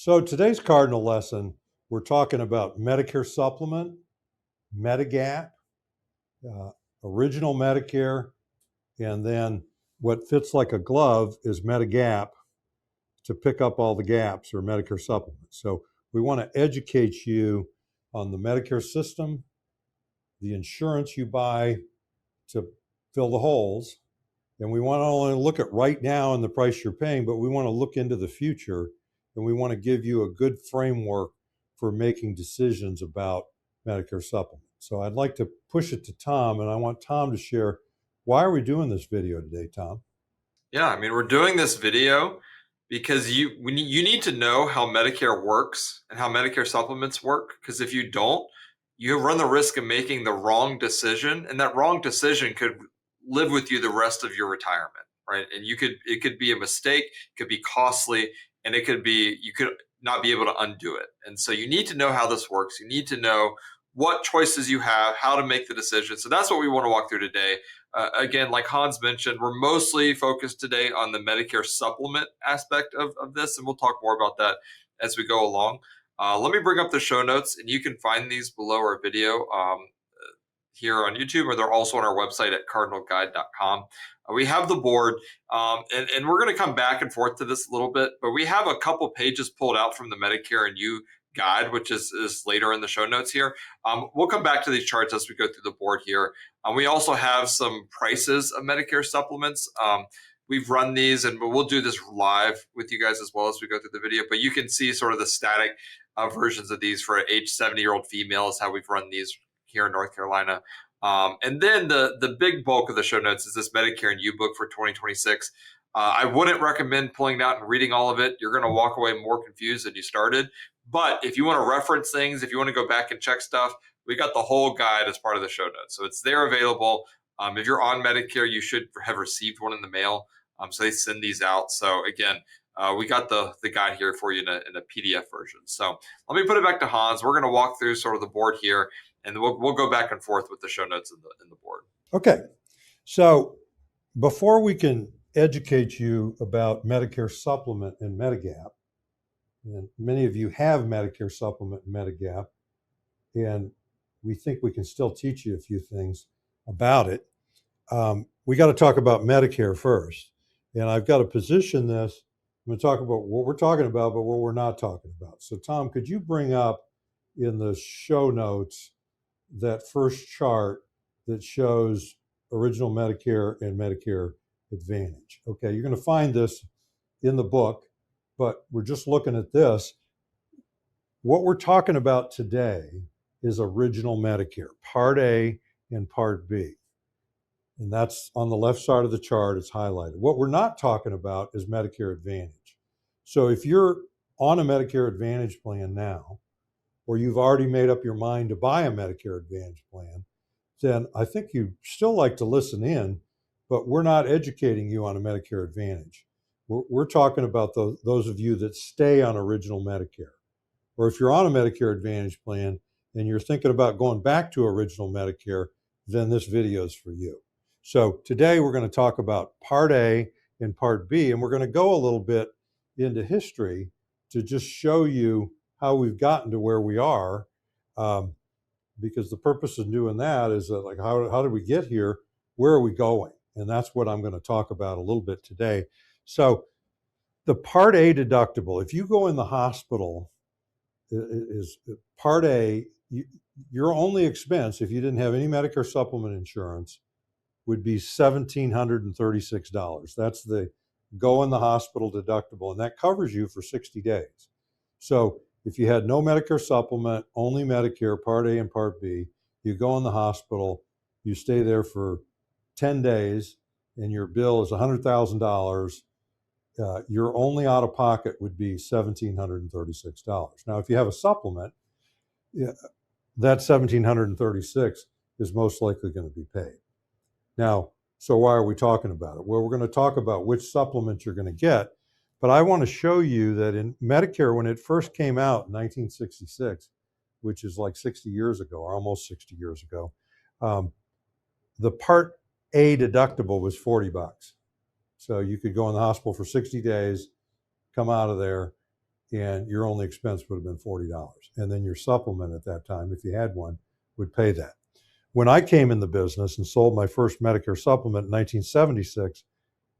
So today's Cardinal lesson, we're talking about Medicare Supplement, Medigap, uh, original Medicare, and then what fits like a glove is Medigap to pick up all the gaps or Medicare Supplement. So we want to educate you on the Medicare system, the insurance you buy to fill the holes, and we want to only look at right now and the price you're paying, but we want to look into the future and we want to give you a good framework for making decisions about Medicare Supplement. So I'd like to push it to Tom, and I want Tom to share, why are we doing this video today, Tom? Yeah, I mean, we're doing this video because you need to know how Medicare works and how Medicare supplements work. Because if you don't, you run the risk of making the wrong decision, and that wrong decision could live with you the rest of your retirement, right? And it could be a mistake, it could be costly, and you could not be able to undo it. And so you need to know how this works. You need to know what choices you have, how to make the decision. So that's what we want to walk through today. Again, like Hans mentioned, we're mostly focused today on the Medicare supplement aspect of this, and we'll talk more about that as we go along. Let me bring up the show notes, and you can find these below our video here on YouTube, or they're also on our website at cardinalguide.com. We have the board, and we're going to come back and forth to this a little bit, but we have a couple pages pulled out from the Medicare and You guide, which is later in the show notes here. We'll come back to these charts as we go through the board here. We also have some prices of Medicare supplements. We've run these, and we'll do this live with you guys as well as we go through the video, but you can see sort of the static versions of these for age 70-year-old females, how we've run these here in North Carolina. And then the big bulk of the show notes is this Medicare and You book for 2026. I wouldn't recommend pulling it out and reading all of it. You're going to walk away more confused than you started. But if you want to reference things, if you want to go back and check stuff, we got the whole guide as part of the show notes. So it's there available. If you're on Medicare, you should have received one in the mail. So they send these out. So again, we got the guide here for you in a PDF version. So let me put it back to Hans. We're going to walk through sort of the board here, and we'll go back and forth with the show notes in the board. Okay, so before we can educate you about Medicare Supplement and Medigap, and many of you have Medicare Supplement and Medigap, and we think we can still teach you a few things about it. We got to talk about Medicare first. And I've got to position this. I'm going to talk about what we're talking about, but what we're not talking about. So, Tom, could you bring up in the show notes that first chart that shows original Medicare and Medicare Advantage? Okay, you're going to find this in the book, but we're just looking at this. What we're talking about today is original Medicare, Part A and Part B. And that's on the left side of the chart, it's highlighted. What we're not talking about is Medicare Advantage. So if you're on a Medicare Advantage plan now, or you've already made up your mind to buy a Medicare Advantage plan, then I think you'd still like to listen in, but we're not educating you on a Medicare Advantage. We're talking about those of you that stay on original Medicare. Or if you're on a Medicare Advantage plan and you're thinking about going back to original Medicare, then this video is for you. So today we're going to talk about Part A and Part B, and we're going to go a little bit into history to just show you how we've gotten to where we are, because the purpose of doing that is that, like, how did we get here? Where are we going? And that's what I'm going to talk about a little bit today. So the Part A deductible, if you go in the hospital, is Part A, your only expense, if you didn't have any Medicare Supplement insurance, would be $1,736. That's the go in the hospital deductible, and that covers you for 60 days. So if you had no Medicare Supplement, only Medicare, Part A and Part B, you go in the hospital, you stay there for 10 days, and your bill is $100,000. Your only out of pocket would be $1,736. Now, if you have a supplement, that $1,736 is most likely going to be paid. Now, so why are we talking about it? Well, we're going to talk about which supplement you're going to get, but I want to show you that in Medicare, when it first came out in 1966, which is like 60 years ago, or almost 60 years ago, the Part A deductible was $40. So you could go in the hospital for 60 days, come out of there, and your only expense would have been $40. And then your supplement at that time, if you had one, would pay that. When I came in the business and sold my first Medicare supplement in 1976,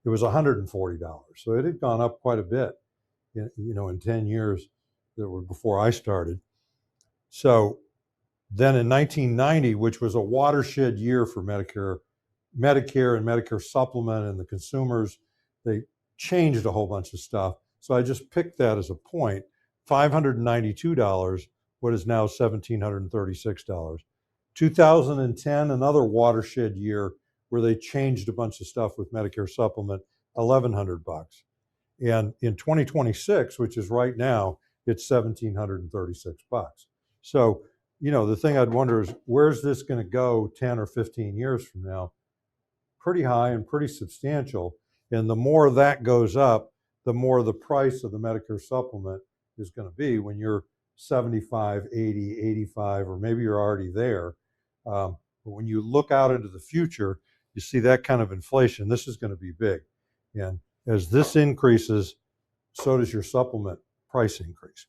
it was $140. So it had gone up quite a bit, in 10 years that were before I started. So then in 1990, which was a watershed year for Medicare and Medicare Supplement and the consumers, they changed a whole bunch of stuff. So I just picked that as a point. $592, what is now $1,736. 2010, another watershed year where they changed a bunch of stuff with Medicare Supplement, $1,100. And in 2026, which is right now, it's $1,736. So, the thing I'd wonder is, where's this going to go 10 or 15 years from now? Pretty high and pretty substantial. And the more that goes up, the more the price of the Medicare supplement is going to be when you're 75, 80, 85, or maybe you're already there. But when you look out into the future, you see that kind of inflation. This is going to be big. And as this increases, so does your supplement price increase.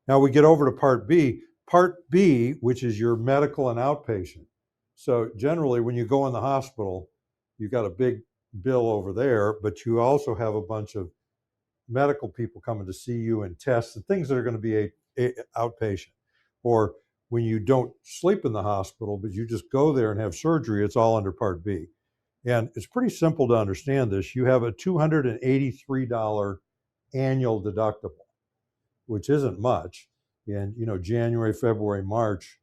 Now we get over to Part B. Part B, which is your medical and outpatient. So generally, when you go in the hospital, you've got a big bill over there, but you also have a bunch of medical people coming to see you and tests and things that are going to be a outpatient. Or when you don't sleep in the hospital, but you just go there and have surgery, it's all under Part B. And it's pretty simple to understand this. You have a $283 annual deductible, which isn't much. And January, February, March,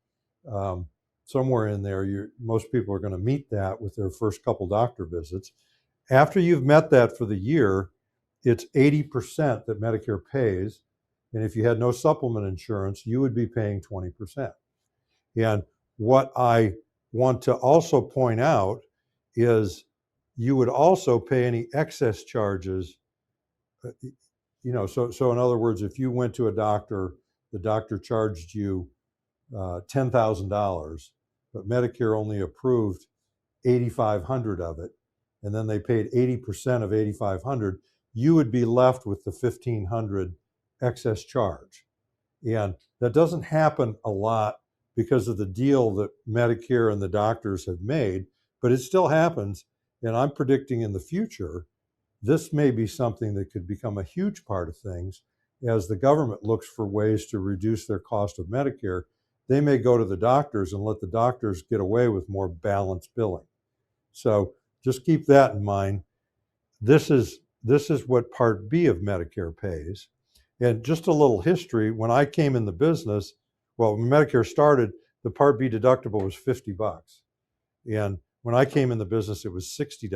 somewhere in there, most people are going to meet that with their first couple doctor visits. After you've met that for the year, it's 80% that Medicare pays. And if you had no supplement insurance, you would be paying 20%. And what I want to also point out is you would also pay any excess charges. So in other words, if you went to a doctor, the doctor charged you $10,000, but Medicare only approved 8,500 of it, and then they paid 80% of 8,500, you would be left with the 1,500 excess charge. And that doesn't happen a lot because of the deal that Medicare and the doctors have made, but it still happens. And I'm predicting in the future, this may be something that could become a huge part of things as the government looks for ways to reduce their cost of Medicare. They may go to the doctors and let the doctors get away with more balanced billing. So just keep that in mind. This is what Part B of Medicare pays. And just a little history, when I came in the business, when Medicare started, the Part B deductible was $50. And when I came in the business, it was $60.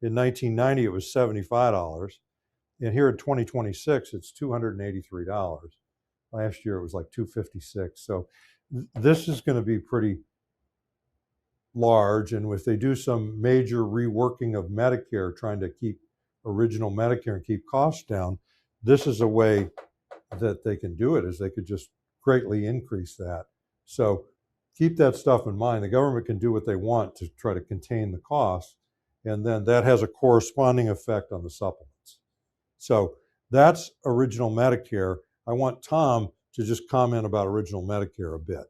In 1990, it was $75. And here in 2026, it's $283. Last year, it was like $256. So this is going to be pretty large. And if they do some major reworking of Medicare, trying to keep original Medicare and keep costs down, this is a way that they can do it, is they could just greatly increase that. So keep that stuff in mind. The government can do what they want to try to contain the costs, and then that has a corresponding effect on the supplements. So that's original Medicare. I want Tom to just comment about original Medicare a bit.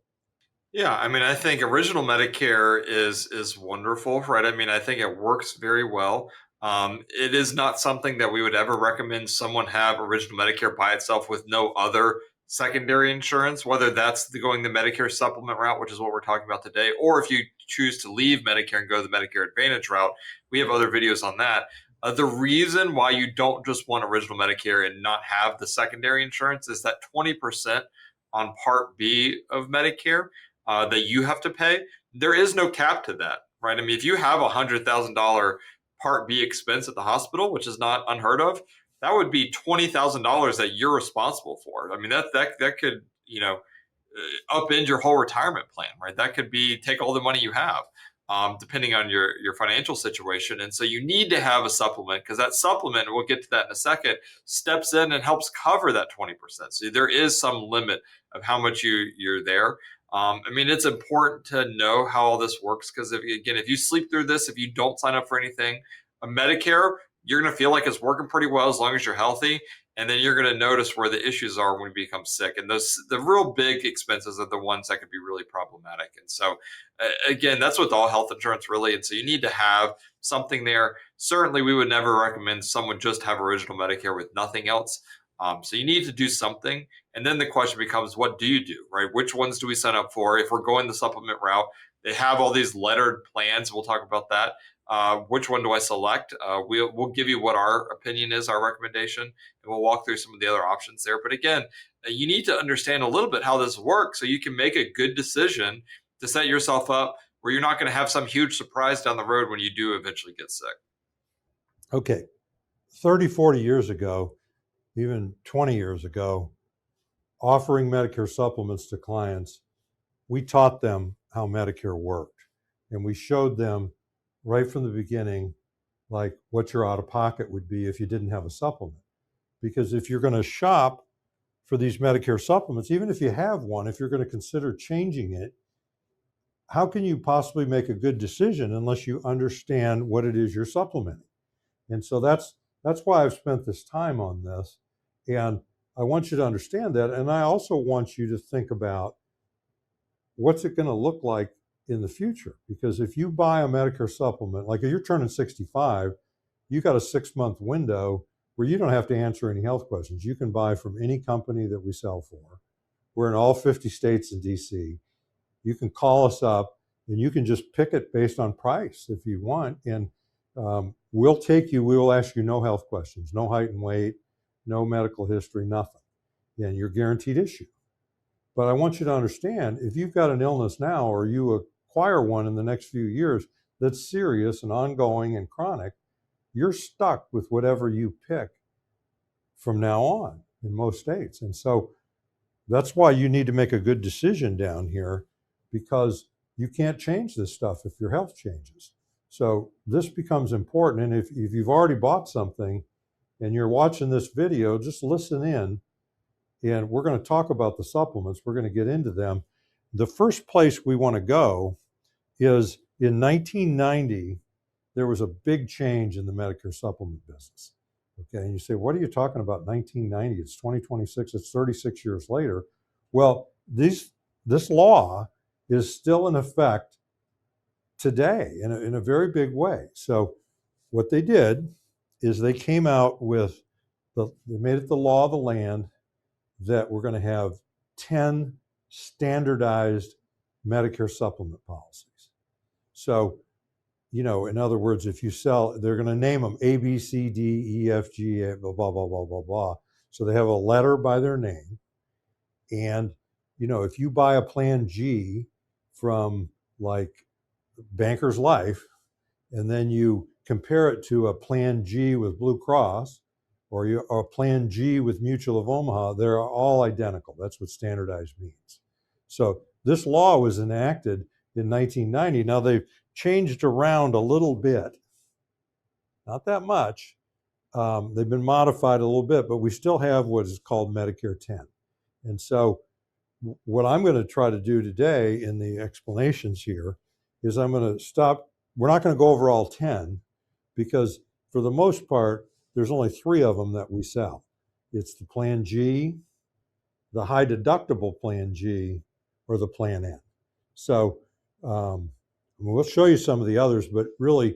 Yeah, I mean, I think original Medicare is wonderful, right? I mean, I think it works very well. It is not something that we would ever recommend someone have original Medicare by itself with no other secondary insurance, whether that's going the Medicare supplement route, which is what we're talking about today, or if you choose to leave Medicare and go the Medicare Advantage route. We have other videos on that. The reason why you don't just want original Medicare and not have the secondary insurance is that 20% on Part B of Medicare that you have to pay, there is no cap to that, right? I mean, if you have $100,000 Part B expense at the hospital, which is not unheard of, that would be $20,000 that you're responsible for. I mean, that could upend your whole retirement plan, right? That could be take all the money you have, depending on your financial situation. And so you need to have a supplement, because that supplement, we'll get to that in a second, steps in and helps cover that 20%. So there is some limit of how much you're there. I mean, it's important to know how all this works, because if you sleep through this, if you don't sign up for anything, a Medicare, you're going to feel like it's working pretty well as long as you're healthy. and then you're going to notice where the issues are when you become sick. And the real big expenses are the ones that can be really problematic. And so, again, that's with all health insurance, really. And so you need to have something there. Certainly, we would never recommend someone just have original Medicare with nothing else. So you need to do something. And then the question becomes, what do you do, right? Which ones do we sign up for? If we're going the supplement route, they have all these lettered plans. We'll talk about that. Which one do I select? We'll give you what our opinion is, our recommendation, and we'll walk through some of the other options there. But again, you need to understand a little bit how this works so you can make a good decision to set yourself up where you're not going to have some huge surprise down the road when you do eventually get sick. Okay, 30, 40 years ago, even 20 years ago, offering Medicare supplements to clients, we taught them how Medicare worked. And we showed them right from the beginning, like what your out-of-pocket would be if you didn't have a supplement. Because if you're going to shop for these Medicare supplements, even if you have one, if you're going to consider changing it, how can you possibly make a good decision unless you understand what it is you're supplementing? And so that's why I've spent this time on this. And I want you to understand that. And I also want you to think about what's it going to look like in the future? Because if you buy a Medicare supplement, like if you're turning 65, you got a 6-month window where you don't have to answer any health questions. You can buy from any company that we sell for. We're in all 50 states and DC. You can call us up and you can just pick it based on price if you want. And we will ask you no health questions, no height and weight, no medical history, nothing. And you're guaranteed issue. But I want you to understand, if you've got an illness now or you acquire one in the next few years that's serious and ongoing and chronic, you're stuck with whatever you pick from now on in most states. And so that's why you need to make a good decision down here, because you can't change this stuff if your health changes. So this becomes important. And if you've already bought something and you're watching this video, just listen in. And we're going to talk about the supplements. We're going to get into them. The first place we want to go is in 1990, there was a big change in the Medicare supplement business. Okay, and you say, what are you talking about 1990? It's 2026, it's 36 years later. Well, this law is still in effect today in a very big way. So what they did is they came out with, they made it the law of the land that we're going to have 10 standardized Medicare supplement policies. So, in other words, if you sell, they're going to name them A, B, C, D, E, F, G, blah, blah, blah, blah, blah, blah. So they have a letter by their name. And, if you buy a Plan G from like Banker's Life, and then you compare it to a Plan G with Blue Cross, or a Plan G with Mutual of Omaha, they're all identical. That's what standardized means. So this law was enacted in 1990. Now they've changed around a little bit, not that much. They've been modified a little bit, but we still have what is called Medicare 10. And so what I'm going to try to do today in the explanations here is I'm going to stop. We're not going to go over all 10 because for the most part, there's only 3 of them that we sell. It's the Plan G, the high deductible Plan G, or the Plan N. So we'll show you some of the others, but really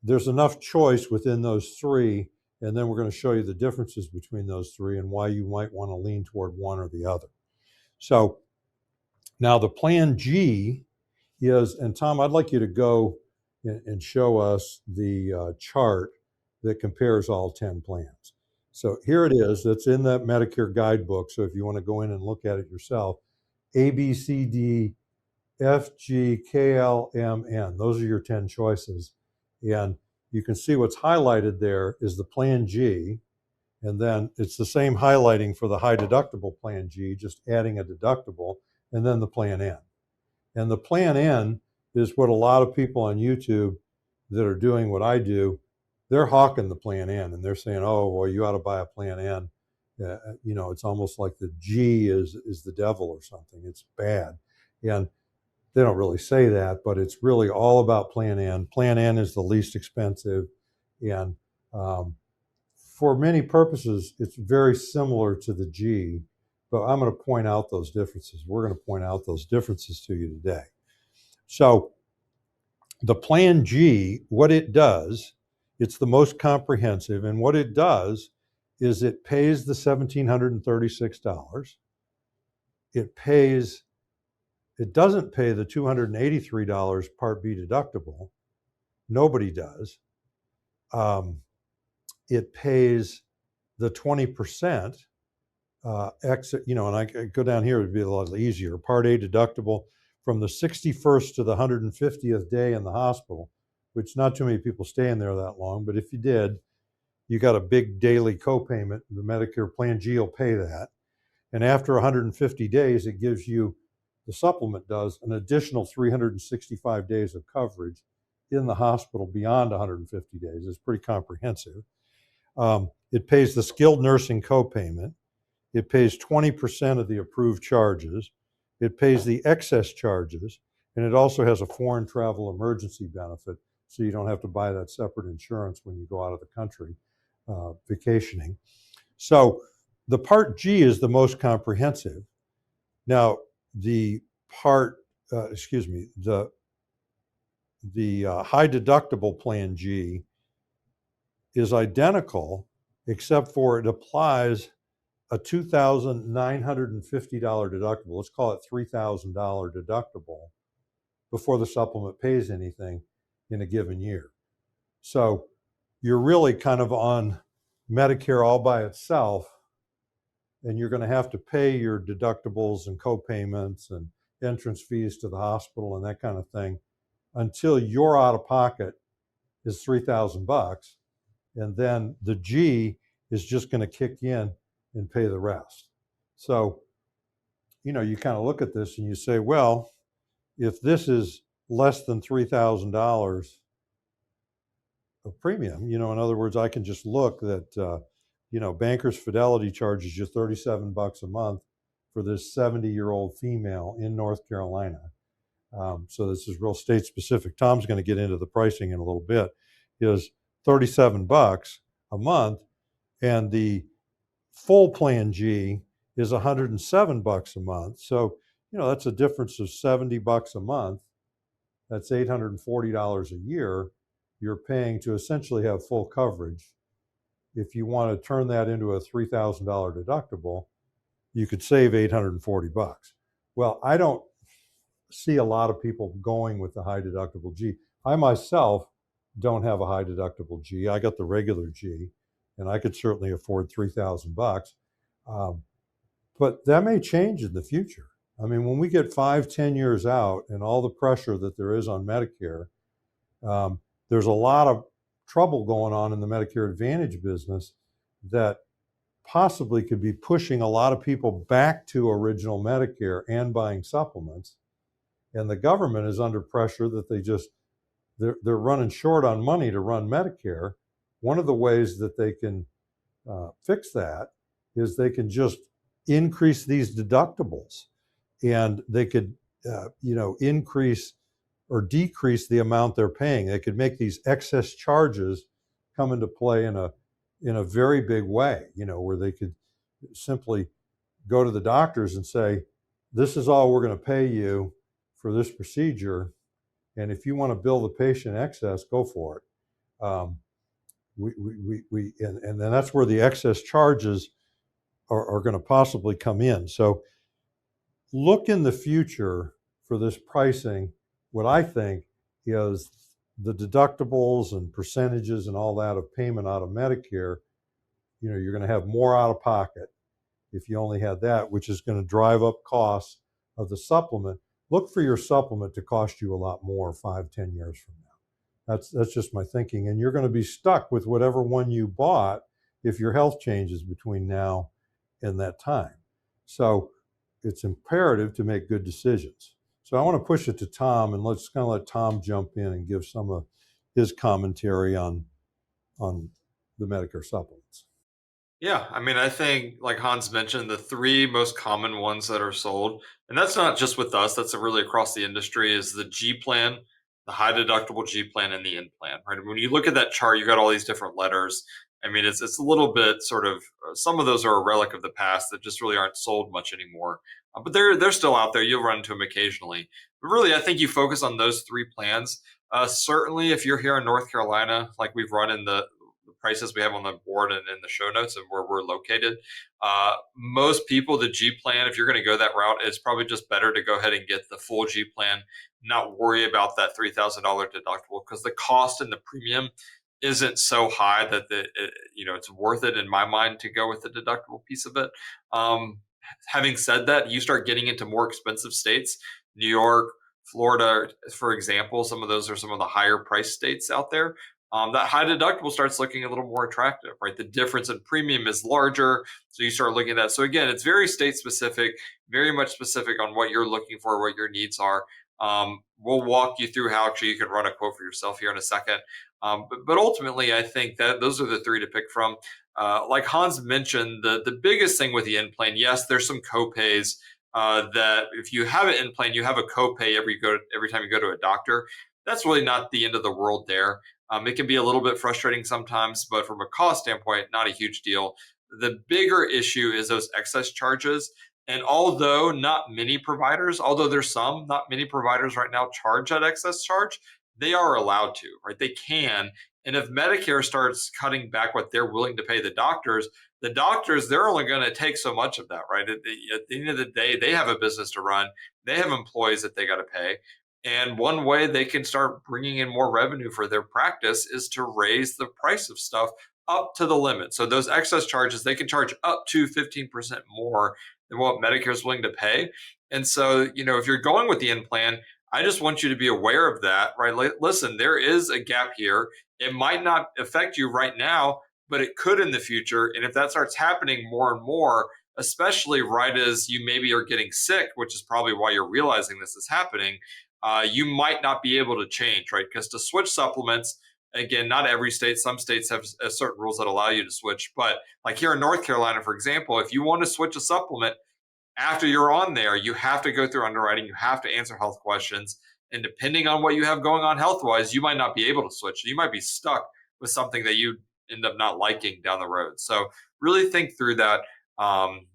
there's enough choice within those 3, and then we're going to show you the differences between those 3 and why you might want to lean toward one or the other. So now the Plan G is, and Tom, I'd like you to go and show us the chart that compares all 10 plans. So here it is. That's in that Medicare guidebook. So if you want to go in and look at it yourself, A, B, C, D, F, G, K, L, M, N. Those are your 10 choices. And you can see what's highlighted there is the Plan G. And then it's the same highlighting for the high deductible Plan G, just adding a deductible, and then the Plan N. And the Plan N is what a lot of people on YouTube that are doing what I do, they're hawking the Plan N, and they're saying, oh, well, you ought to buy a Plan N. It's almost like the G is the devil or something. It's bad. And they don't really say that, but it's really all about Plan N. Plan N is the least expensive. And for many purposes, it's very similar to the G, but I'm going to point out those differences. We're going to point out those differences to you today. So the Plan G, what it does, it's the most comprehensive, and what it does is it pays the $1,736. It doesn't pay the $283 Part B deductible. Nobody does. It pays the 20% exit, and I go down here, it would be a lot easier. Part A deductible from the 61st to the 150th day in the hospital, which not too many people stay in there that long, but if you did, you got a big daily copayment. The Medicare Plan G will pay that. And after 150 days, it gives you, the supplement does, an additional 365 days of coverage in the hospital beyond 150 days. It's pretty comprehensive. It pays the skilled nursing copayment. It pays 20% of the approved charges. It pays the excess charges. And it also has a foreign travel emergency benefit, so you don't have to buy that separate insurance when you go out of the country vacationing. So the Part G is the most comprehensive. Now, the high deductible Plan G is identical, except for it applies a $2,950 deductible. Let's call it $3,000 deductible before the supplement pays anything in a given year. So you're really kind of on Medicare all by itself, and you're going to have to pay your deductibles and co-payments and entrance fees to the hospital and that kind of thing until your out of pocket is $3,000, and then the G is just going to kick in and pay the rest. So, you kind of look at this and you say, well, if this is less than $3,000 of premium, in other words, I can just look that, Bankers Fidelity charges you $37 a month for this 70-year-old female in North Carolina. So this is real state specific. Tom's going to get into the pricing in a little bit. Is $37 a month, and the full Plan G is $107 a month. So, that's a difference of $70 a month. That's $840 a year you're paying to essentially have full coverage. If you want to turn that into a $3,000 deductible, you could save $840. Well, I don't see a lot of people going with the high deductible G. I myself don't have a high deductible G. I got the regular G, and I could certainly afford $3,000. But that may change in the future. I mean, when we get 5-10 years out and all the pressure that there is on Medicare, there's a lot of trouble going on in the Medicare Advantage business that possibly could be pushing a lot of people back to original Medicare and buying supplements. And the government is under pressure that they're running short on money to run Medicare. One of the ways that they can fix that is they can just increase these deductibles, and they could increase or decrease the amount they're paying. They could make these excess charges come into play in a very big way, where they could simply go to the doctors and say, this is all we're going to pay you for this procedure, and if you want to bill the patient excess, go for it. And then that's where the excess charges are going to possibly come in. So look in the future for this pricing. What I think is the deductibles and percentages and all that of payment out of Medicare, you're going to have more out of pocket if you only had that, which is going to drive up costs of the supplement. Look for your supplement to cost you a lot more 5-10 years from now. That's just my thinking. And you're going to be stuck with whatever one you bought if your health changes between now and that time. So it's imperative to make good decisions. So I want to push it to Tom, and let's kind of let Tom jump in and give some of his commentary on the Medicare supplements. Yeah, I mean, I think, like Hans mentioned, the three most common ones that are sold, and that's not just with us, that's really across the industry, is the G plan, the high deductible G plan, and the N plan, right? When you look at that chart, you got all these different letters, I mean, it's a little bit sort of some of those are a relic of the past that just really aren't sold much anymore. But they're still out there. You'll run into them occasionally. But really, I think you focus on those three plans. Certainly, if you're here in North Carolina, like we've run in the prices we have on the board and in the show notes of where we're located, most people, the G plan, if you're going to go that route, it's probably just better to go ahead and get the full G plan, not worry about that $3,000 deductible because the cost and the premium isn't so high that it's worth it in my mind to go with the deductible piece of it. Having said that, you start getting into more expensive states, New York, Florida, for example. Some of those are some of the higher price states out there. That high deductible starts looking a little more attractive, right? The difference in premium is larger, so you start looking at that. So again, it's very state specific, very much specific on what you're looking for, what your needs are. We'll walk you through how actually you can run a quote for yourself here in a second. But ultimately, I think that those are the three to pick from. Like Hans mentioned, the biggest thing with the in plan, yes, there's some copays. That if you have it in plan, you have a copay every time you go to a doctor. That's really not the end of the world there. It can be a little bit frustrating sometimes, but from a cost standpoint, not a huge deal. The bigger issue is those excess charges. And although there's some, not many providers right now charge that excess charge, they are allowed to, right? They can. And if Medicare starts cutting back what they're willing to pay the doctors, they're only going to take so much of that, right? At the end of the day, they have a business to run. They have employees that they got to pay. And one way they can start bringing in more revenue for their practice is to raise the price of stuff up to the limit. So those excess charges, they can charge up to 15% more than what Medicare is willing to pay. And so, if you're going with the in plan, I just want you to be aware of that, right? Listen, there is a gap here. It might not affect you right now, but it could in the future. And if that starts happening more and more, especially right as you maybe are getting sick, which is probably why you're realizing this is happening, you might not be able to change, right? Because to switch supplements, again, not every state, some states have certain rules that allow you to switch. But like here in North Carolina, for example, if you want to switch a supplement, after you're on there, you have to go through underwriting. You have to answer health questions. And depending on what you have going on health wise, you might not be able to switch. You might be stuck with something that you end up not liking down the road. So really think through that.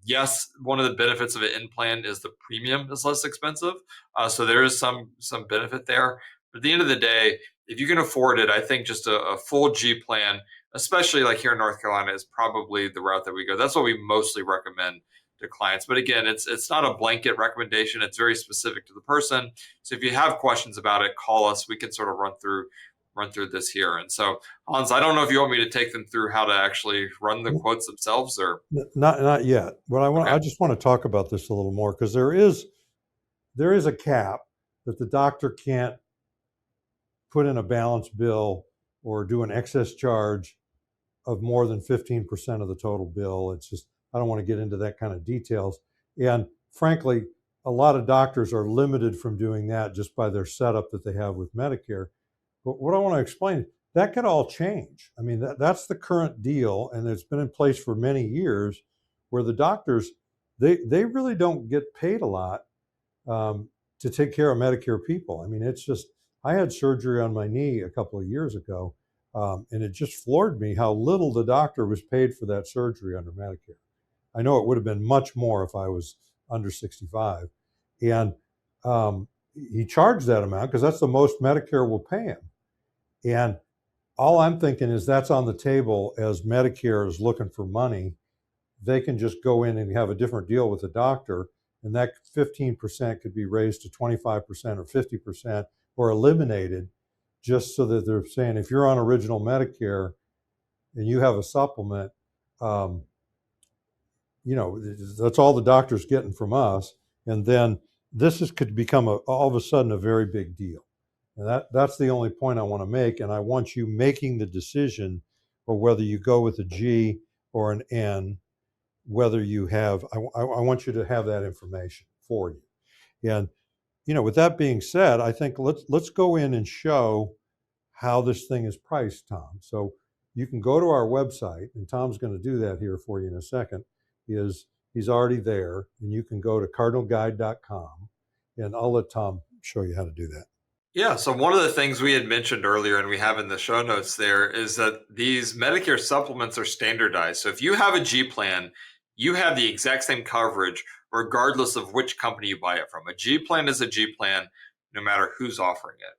Yes, one of the benefits of an in plan is the premium is less expensive. So there is some benefit there. But at the end of the day, if you can afford it, I think just a full G plan, especially like here in North Carolina, is probably the route that we go. That's what we mostly recommend to clients. But again, it's not a blanket recommendation. It's very specific to the person. So if you have questions about it, call us. We can sort of run through this here. And so, Hans, I don't know if you want me to take them through how to actually run the quotes themselves, or Not yet. What I want, okay. I just want to talk about this a little more because there is a cap that the doctor can't put in a balance bill or do an excess charge of more than 15% of the total bill. It's just, I don't want to get into that kind of details. And frankly, a lot of doctors are limited from doing that just by their setup that they have with Medicare. But what I want to explain, that could all change. I mean, that's the current deal, and it's been in place for many years where the doctors, they really don't get paid a lot to take care of Medicare people. I mean, it's just, I had surgery on my knee a couple of years ago, and it just floored me how little the doctor was paid for that surgery under Medicare. I know it would have been much more if I was under 65. And he charged that amount because that's the most Medicare will pay him. And all I'm thinking is that's on the table as Medicare is looking for money. They can just go in and have a different deal with the doctor, and that 15% could be raised to 25% or 50% or eliminated, just so that they're saying if you're on original Medicare and you have a supplement, um, that's all the doctor's getting from us. And then could become all of a sudden a very big deal. And that's the only point I want to make. And I want you making the decision or whether you go with a G or an N, whether you have, I want you to have that information for you. And, with that being said, I think let's go in and show how this thing is priced, Tom. So you can go to our website, and Tom's going to do that here for you in a second. He's already there, and you can go to cardinalguide.com, and I'll let Tom show you how to do that. Yeah, so one of the things we had mentioned earlier and we have in the show notes there is that these Medicare supplements are standardized. So if you have a G plan, you have the exact same coverage regardless of which company you buy it from. A G plan is a G plan no matter who's offering it.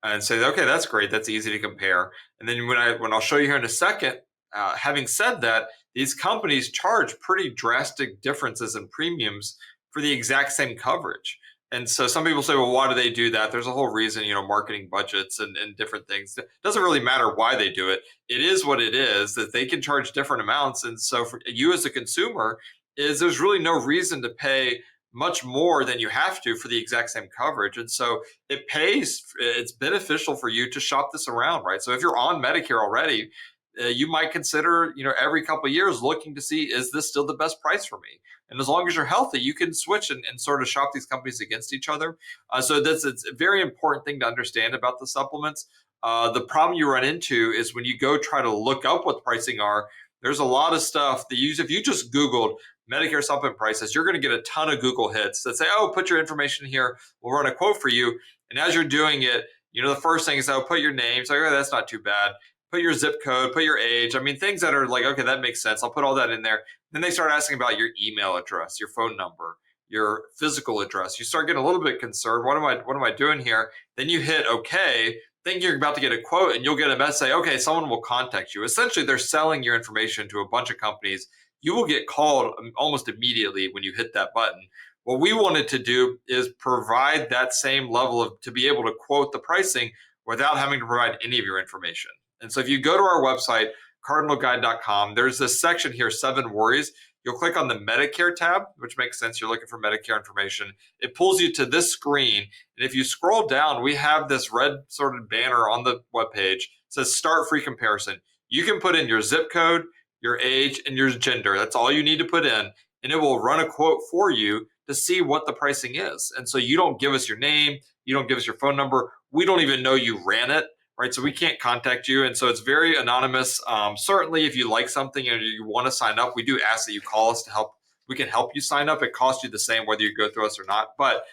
And say, okay, that's great. That's easy to compare. And then when I'll show you here in a second, having said that, these companies charge pretty drastic differences in premiums for the exact same coverage. And so some people say, well, why do they do that? There's a whole reason, marketing budgets and different things. It doesn't really matter why they do it. It is what it is, that they can charge different amounts. And so for you as a consumer, there's really no reason to pay much more than you have to for the exact same coverage. And so it's beneficial for you to shop this around, right? So if you're on Medicare already, you might consider, every couple of years looking to see, is this still the best price for me? And as long as you're healthy, you can switch and sort of shop these companies against each other. So it's a very important thing to understand about the supplements. The problem you run into is when you go try to look up what the pricing are, there's a lot of stuff that if you just Googled Medicare supplement prices, you're going to get a ton of Google hits that say, oh, put your information here. We'll run a quote for you. And as you're doing it, the first thing is, oh, put your name. It's like, oh, that's not too bad. Put your zip code, put your age. I mean, things that are like, okay, that makes sense. I'll put all that in there. Then they start asking about your email address, your phone number, your physical address. You start getting a little bit concerned. What am I doing here? Then you hit okay, think you're about to get a quote, and you'll get a message say, okay, someone will contact you. Essentially, they're selling your information to a bunch of companies. You will get called almost immediately when you hit that button. What we wanted to do is provide that same level of to be able to quote the pricing without having to provide any of your information. And so if you go to our website, cardinalguide.com, there's this section here, 7 worries. You'll click on the Medicare tab, which makes sense. You're looking for Medicare information. It pulls you to this screen. And if you scroll down, we have this red sort of banner on the webpage. It says start free comparison. You can put in your zip code, your age, and your gender. That's all you need to put in. And it will run a quote for you to see what the pricing is. And so you don't give us your name. You don't give us your phone number. We don't even know you ran it. Right, so we can't contact you, and so it's very anonymous. Certainly, if you like something and you want to sign up, we do ask that you call us to help. We can help you sign up. It costs you the same whether you go through us or not. But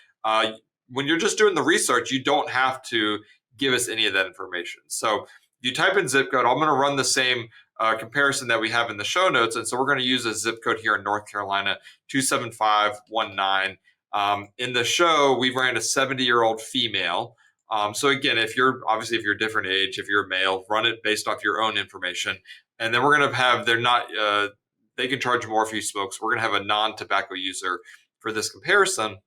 when you're just doing the research, you don't have to give us any of that information. So if you type in zip code, I'm going to run the same comparison that we have in the show notes, and so we're going to use a zip code here in North Carolina, 27519. In the show, we ran a 70-year-old female. So again, if you're a different age, if you're a male, run it based off your own information. And then we're going to have, they can charge more if you smoke. So we're going to have a non-tobacco user for this comparison.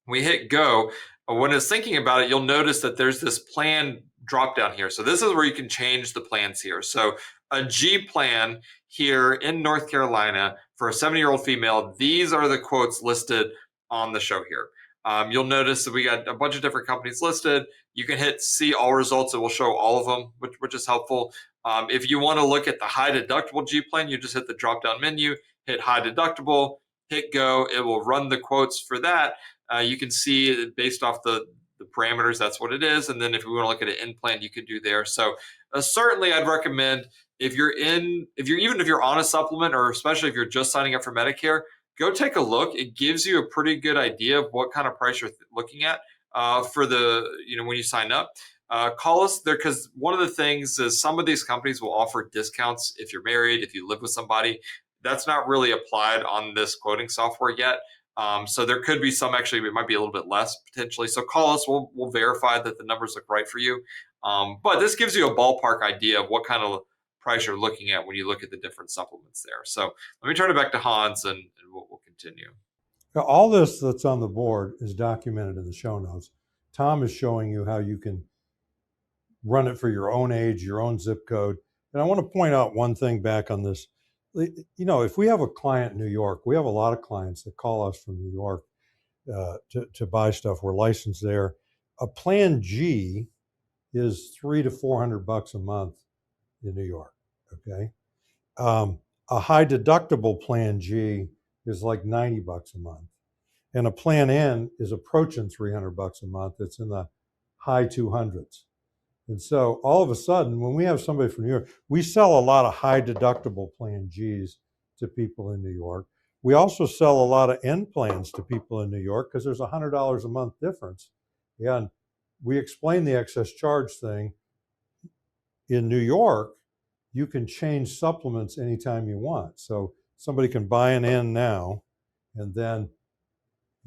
We hit go. When it's thinking about it, you'll notice that there's this plan drop down here. So this is where you can change the plans here. So a G plan here in North Carolina for a 70-year-old female, these are the quotes listed on the show here. You'll notice that we got a bunch of different companies listed. You can hit see all results. It will show all of them, which is helpful. If you want to look at the high deductible G plan, you just hit the drop down menu, hit high deductible, hit go. It will run the quotes for that. You can see based off the parameters, that's what it is. And then if we want to look at an in plan, you could do there. So certainly I'd recommend if you're on a supplement, or especially if you're just signing up for Medicare, go take a look. It gives you a pretty good idea of what kind of price you're looking at for when you sign up. Call us there, because one of the things is some of these companies will offer discounts if you're married, if you live with somebody. That's not really applied on this quoting software yet. So there could be some, actually, it might be a little bit less potentially. So call us. We'll verify that the numbers look right for you. But this gives you a ballpark idea of what kind of price you're looking at when you look at the different supplements there. So let me turn it back to Hans and we'll continue. Now, all this that's on the board is documented in the show notes. Tom is showing you how you can run it for your own age, your own zip code. And I want to point out one thing back on this. If we have a client in New York, we have a lot of clients that call us from New York to buy stuff. We're licensed there. A Plan G is $300 to $400 a month in New York. Okay. A high deductible Plan G is like $90 a month. And a Plan N is approaching $300 a month. It's in the high 200s. And so all of a sudden, when we have somebody from New York, we sell a lot of high deductible Plan Gs to people in New York. We also sell a lot of N plans to people in New York because there's $100 a month difference. And we explain the excess charge thing. In New York, you can change supplements anytime you want. So somebody can buy an N now and then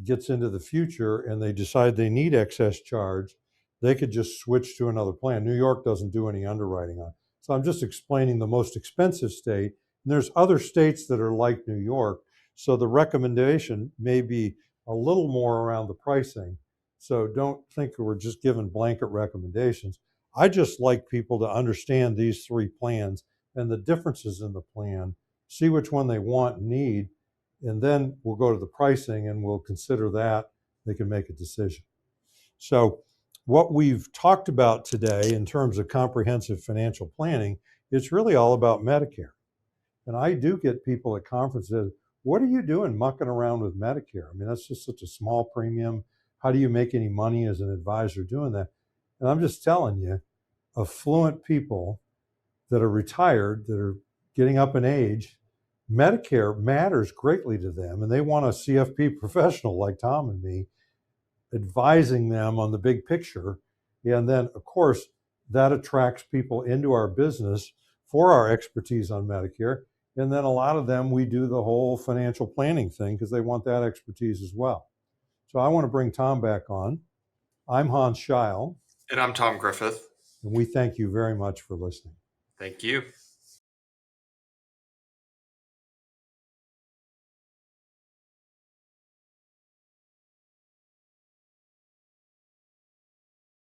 gets into the future and they decide they need excess charge, they could just switch to another plan. New York doesn't do any underwriting on. So I'm just explaining the most expensive state. And there's other states that are like New York. So the recommendation may be a little more around the pricing. So don't think we're just giving blanket recommendations. I just like people to understand these three plans and the differences in the plan, see which one they want and need, and then we'll go to the pricing and we'll consider that. They can make a decision. So what we've talked about today in terms of comprehensive financial planning, it's really all about Medicare. And I do get people at conferences, what are you doing mucking around with Medicare? I mean, that's just such a small premium. How do you make any money as an advisor doing that? And I'm just telling you, affluent people that are retired, that are getting up in age, Medicare matters greatly to them, and they want a CFP professional like Tom and me advising them on the big picture. And then, of course, that attracts people into our business for our expertise on Medicare. And then a lot of them, we do the whole financial planning thing because they want that expertise as well. So I want to bring Tom back on. I'm Hans Scheil. And I'm Tom Griffith. And we thank you very much for listening. Thank you.